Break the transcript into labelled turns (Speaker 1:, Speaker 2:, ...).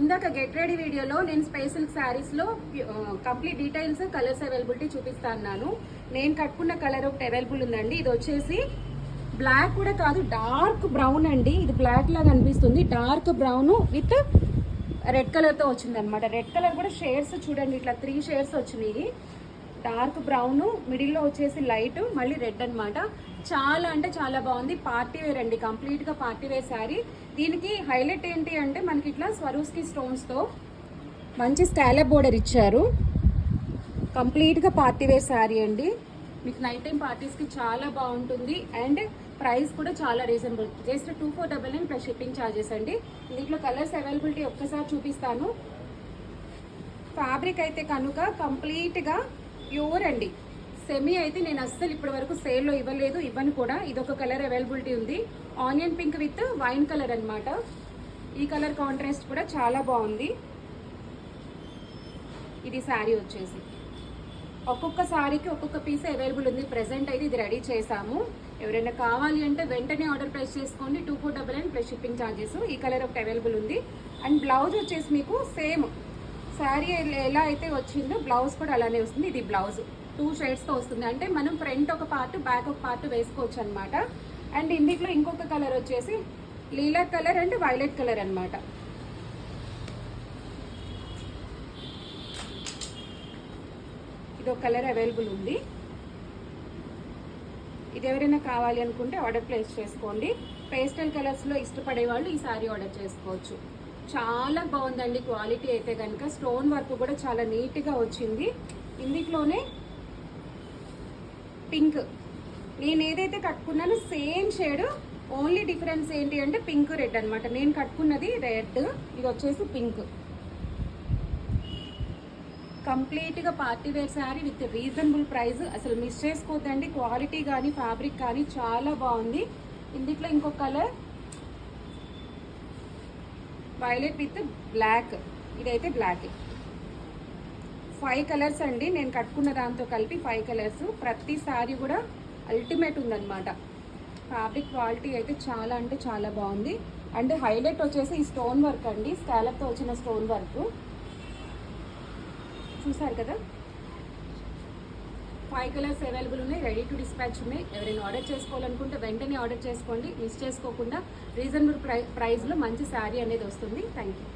Speaker 1: ఇందాక get ready వీడియోలో నేను స్పేస్ సిల్క్ శారీస్లో కంప్లీట్ డీటెయిల్స్ కలర్స్ అవైలబిలిటీ చూపిస్తా అన్నాను. నేను కట్టుకున్న కలర్ ఒకటి అవైలబుల్ ఉందండి. ఇది వచ్చేసి బ్లాక్ కూడా కాదు, డార్క్ బ్రౌన్ అండి. ఇది బ్లాక్ లాగా అనిపిస్తుంది, డార్క్ బ్రౌన్ విత్ రెడ్ కలర్తో వచ్చింది అనమాట. రెడ్ కలర్ కూడా షేడ్స్ చూడండి, ఇట్లా 3 షేడ్స్ వచ్చినాయి. డార్క్ బ్రౌన్, మిడిల్లో వచ్చేసి లైట్, మళ్ళీ రెడ్ అనమాట. చాలా అంటే చాలా బాగుంది. పార్టీ వేర్ అండి, కంప్లీట్గా పార్టీ వేర్ శారీ. దీనికి హైలైట్ ఏంటి అంటే మనకి ఇట్లా స్వరూస్కి స్టోన్స్తో మంచి స్కాలప్ బోర్డర్ ఇచ్చారు. కంప్లీట్గా పార్టీ వేర్ శారీ అండి. మీకు నైట్ టైం పార్టీస్కి చాలా బాగుంటుంది. అండ్ ప్రైస్ కూడా చాలా reasonable, just 2499 plus shipping charges అండి. దీంట్లో కలర్స్ అవైలబిలిటీ ఒక్కసారి చూపిస్తాను. ఫ్యాబ్రిక్ అయితే కనుక కంప్లీట్గా ప్యూర్ అండి. సెమీ అయితే నేను అస్సలు ఇప్పటి వరకు సేల్లో ఇవ్వలేదు, ఇవ్వను కూడా. ఇదొక కలర్ అవైలబిలిటీ ఉంది, onion pink with wine colour అనమాట. ఈ కలర్ కాంట్రాస్ట్ కూడా చాలా బాగుంది. ఇది శారీ వచ్చేసి ఒక్కొక్క శారీకి ఒక్కొక్క పీస్ అవైలబుల్ ఉంది. ప్రెసెంట్ అయితే ఇది రెడీ చేసాము. ఎవరైనా కావాలి అంటే వెంటనే ఆర్డర్ ప్లేస్ చేసుకోండి. 2499 ప్లస్ షిప్పింగ్ ఛార్జెస్. ఈ కలర్ ఒకటి అవైలబుల్ ఉంది. అండ్ బ్లౌజ్ వచ్చేసి మీకు సేమ్ శారీ ఎలా అయితే వచ్చిందో బ్లౌజ్ కూడా అలానే వస్తుంది. ఇది బ్లౌజ్ 2 షేడ్స్తో వస్తుంది. అంటే మనం ఫ్రంట్ ఒక పార్ట్, బ్యాక్ ఒక పార్ట్ వేసుకోవచ్చు అనమాట. అండ్ ఇందులో ఇంకొక కలర్ వచ్చేసి లీలా కలర్ అండ్ వైలెట్ కలర్ అనమాట. ఇది ఒక కలర్ అవైలబుల్ ఉంది. ఇది ఎవరైనా కావాలి అనుకుంటే ఆర్డర్ ప్లేస్ చేసుకోండి. పేస్టల్ కలర్స్లో ఇష్టపడే వాళ్ళు ఈ శారీ ఆర్డర్ చేసుకోవచ్చు. చాలా బాగుందండి క్వాలిటీ అయితే కనుక. స్టోన్ వర్క్ కూడా చాలా నీట్గా వచ్చింది. ఇందులోనే పింక్, నేను ఏదైతే కట్టుకున్నానో సేమ్ షేడ్, ఓన్లీ డిఫరెన్స్ ఏంటి అంటే పింక్ రెడ్ అనమాట. నేను కట్టుకున్నది రెడ్, ఇది వచ్చేసి పింక్. కంప్లీట్గా party wear sari with reasonable price. అసలు మిస్ చేసుకోవద్దండి. క్వాలిటీ కానీ ఫ్యాబ్రిక్ కానీ చాలా బాగుంది. ఇందులో ఇంకో కలర్ వైలెట్ విత్ బ్లాక్, ఇదైతే బ్లాక్. 5 కలర్స్ అండి నేను కట్టుకున్న దాంతో కలిపి 5 కలర్స్. ప్రతి శారీ కూడా అల్టిమేట్ ఉందన్నమాట. ఫ్యాబ్రిక్ క్వాలిటీ అయితే చాలా అంటే చాలా బాగుంది. అండ్ హైలైట్ వచ్చేసి ఈ స్టోన్ వర్క్ అండి, స్కాలప్తో వచ్చిన స్టోన్ వర్క్ చూసారు కదా. 5 కలర్స్ అవైలబుల్ ఉన్నాయి, రెడీ టు డిస్పాచ్ ఉన్నాయి. ఎవరైనా ఆర్డర్ చేసుకోవాలనుకుంటే వెంటనే ఆర్డర్ చేసుకోండి. మిస్ చేసుకోకుండా రీజనబుల్ ప్రైస్లో మంచి శారీ అనేది వస్తుంది. Thank you.